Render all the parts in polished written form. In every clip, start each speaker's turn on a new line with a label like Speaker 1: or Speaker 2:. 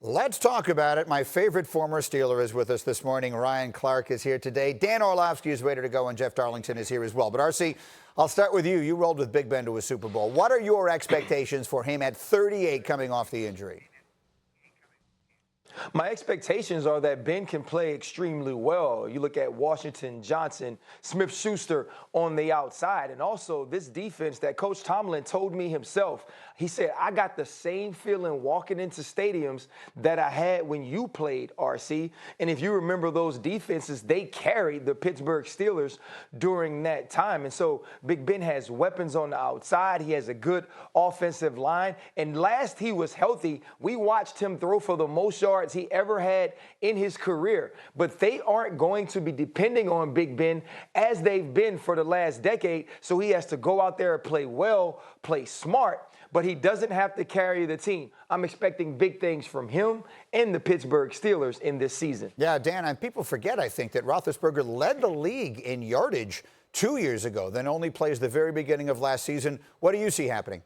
Speaker 1: Let's talk about it. My favorite former Steeler is with us this morning. Ryan Clark is here today. Dan Orlovsky is ready to go, and Jeff Darlington is here as well. But, RC, I'll start with you. You rolled with Big Ben to a Super Bowl. What are your expectations for him at 38 coming off the injury?
Speaker 2: My expectations are that Ben can play extremely well. You look at Washington, Johnson, Smith-Schuster on the outside. And also this defense that Coach Tomlin told me himself. He said, I got the same feeling walking into stadiums that I had when you played, RC. And if you remember those defenses, they carried the Pittsburgh Steelers during that time. And so Big Ben has weapons on the outside. He has a good offensive line. And last he was healthy, we watched him throw for the most yards he ever had in his career. But they aren't going to be depending on Big Ben as they've been for the last decade. So he has to go out there and play well, play smart, but he doesn't have to carry the team. I'm expecting big things from him and the Pittsburgh Steelers in this season.
Speaker 1: Yeah, Dan, and people forget, I think, that Roethlisberger led the league in yardage 2 years ago, then only plays the very beginning of last season. What do you see happening?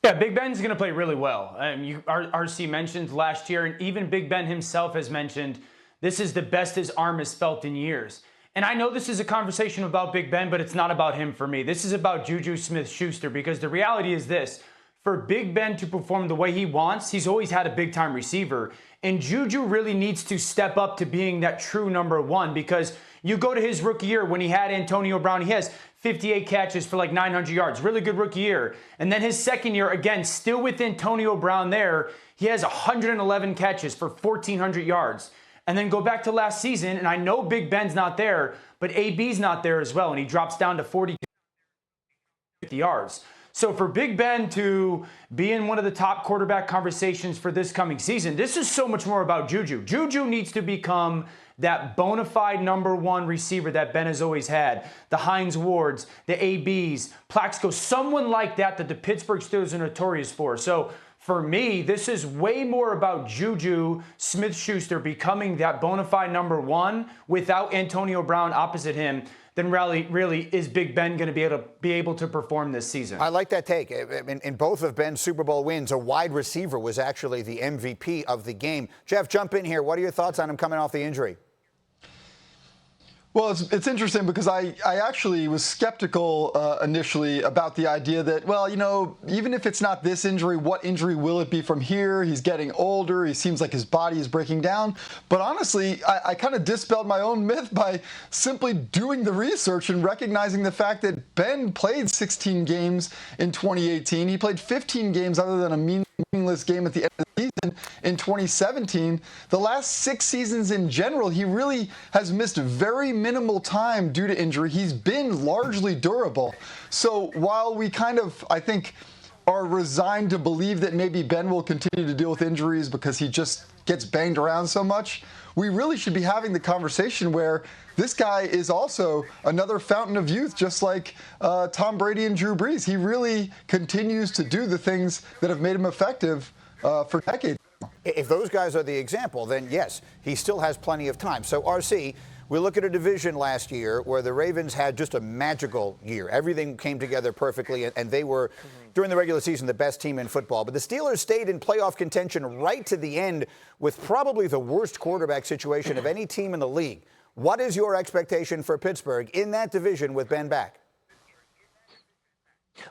Speaker 3: Yeah, Big Ben's going to play really well. RC mentioned last year, and even Big Ben himself has mentioned, this is the best his arm has felt in years. And I know this is a conversation about Big Ben, but it's not about him for me. This is about JuJu Smith-Schuster, because the reality is this. For Big Ben to perform the way he wants, he's always had a big-time receiver. And JuJu really needs to step up to being that true number one, because you go to his rookie year when he had Antonio Brown, he has 58 catches for like 900 yards. Really good rookie year. And then his second year, again, still with Antonio Brown there, he has 111 catches for 1,400 yards. And then go back to last season, and I know Big Ben's not there, but AB's not there as well, and he drops down to 40 yards. So for Big Ben to be in one of the top quarterback conversations for this coming season, this is so much more about JuJu. JuJu needs to become that bona fide number one receiver that Ben has always had. The Hines Wards, the ABs, Plaxico, someone like that the Pittsburgh Steelers are notorious for. So for me, this is way more about JuJu Smith-Schuster becoming that bona fide number one without Antonio Brown opposite him than really is Big Ben going to be able to perform this season.
Speaker 1: I like that take. In both of Ben's Super Bowl wins, a wide receiver was actually the MVP of the game. Jeff, jump in here. What are your thoughts on him coming off the injury?
Speaker 4: Well, it's interesting because I actually was skeptical initially about the idea that, well, you know, even if it's not this injury, what injury will it be from here? He's getting older. He seems like his body is breaking down. But honestly, I kind of dispelled my own myth by simply doing the research and recognizing the fact that Ben played 16 games in 2018. He played 15 games other than a meaningless game at the end of the season in 2017. The last 6 seasons in general, he really has missed very minimal time due to injury. He's been largely durable. So while we kind of, I think, are resigned to believe that maybe Ben will continue to deal with injuries because he just gets banged around so much, we really should be having the conversation where this guy is also another fountain of youth, just like Tom Brady and Drew Brees. He really continues to do the things that have made him effective for decades.
Speaker 1: If those guys are the example, then yes, he still has plenty of time. So, RC, we look at a division last year where the Ravens had just a magical year. Everything came together perfectly, and they were, during the regular season, the best team in football. But the Steelers stayed in playoff contention right to the end with probably the worst quarterback situation of any team in the league. What is your expectation for Pittsburgh in that division with Ben back?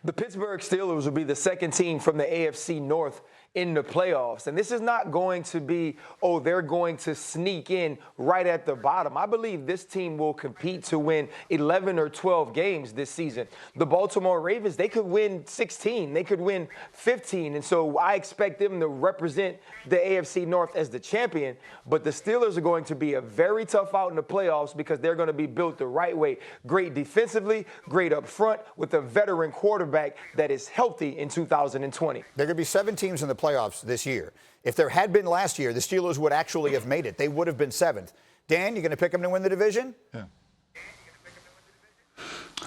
Speaker 2: The Pittsburgh Steelers will be the second team from the AFC North in the playoffs. And this is not going to be, oh, they're going to sneak in right at the bottom. I believe this team will compete to win 11 or 12 games this season. The Baltimore Ravens, they could win 16. They could win 15. And so I expect them to represent the AFC North as the champion. But the Steelers are going to be a very tough out in the playoffs because they're going to be built the right way. Great defensively, great up front, with a veteran quarterback that is healthy in 2020.
Speaker 1: There are going to be 7 teams in the playoffs this year. If there had been last year, the Steelers would actually have made it. They would have been 7th. Dan, you going to pick them to win the division?
Speaker 4: Yeah.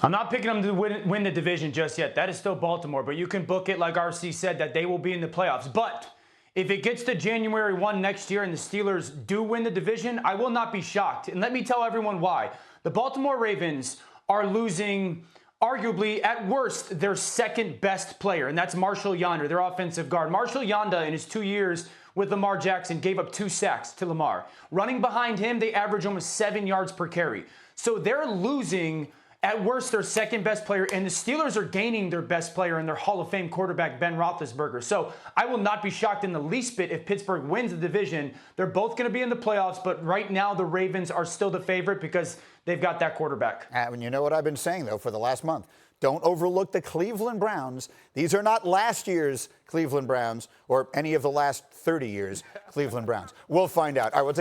Speaker 3: I'm not picking them to win the division just yet. That is still Baltimore, but you can book it like RC said that they will be in the playoffs. But if it gets to January 1 next year and the Steelers do win the division, I will not be shocked. And let me tell everyone why. The Baltimore Ravens are losing arguably, at worst, their second best player, and that's Marshall Yonder, their offensive guard. Marshall Yonder, in his 2 years with Lamar Jackson, gave up 2 sacks to Lamar. Running behind him, they average almost 7 yards per carry. So they're losing, at worst, their second best player, and the Steelers are gaining their best player in their Hall of Fame quarterback, Ben Roethlisberger. So I will not be shocked in the least bit if Pittsburgh wins the division. They're both going to be in the playoffs, but right now the Ravens are still the favorite because they've got that quarterback.
Speaker 1: And you know what I've been saying, though, for the last month? Don't overlook the Cleveland Browns. These are not last year's Cleveland Browns or any of the last 30 years Cleveland Browns. We'll find out. All right, we'll take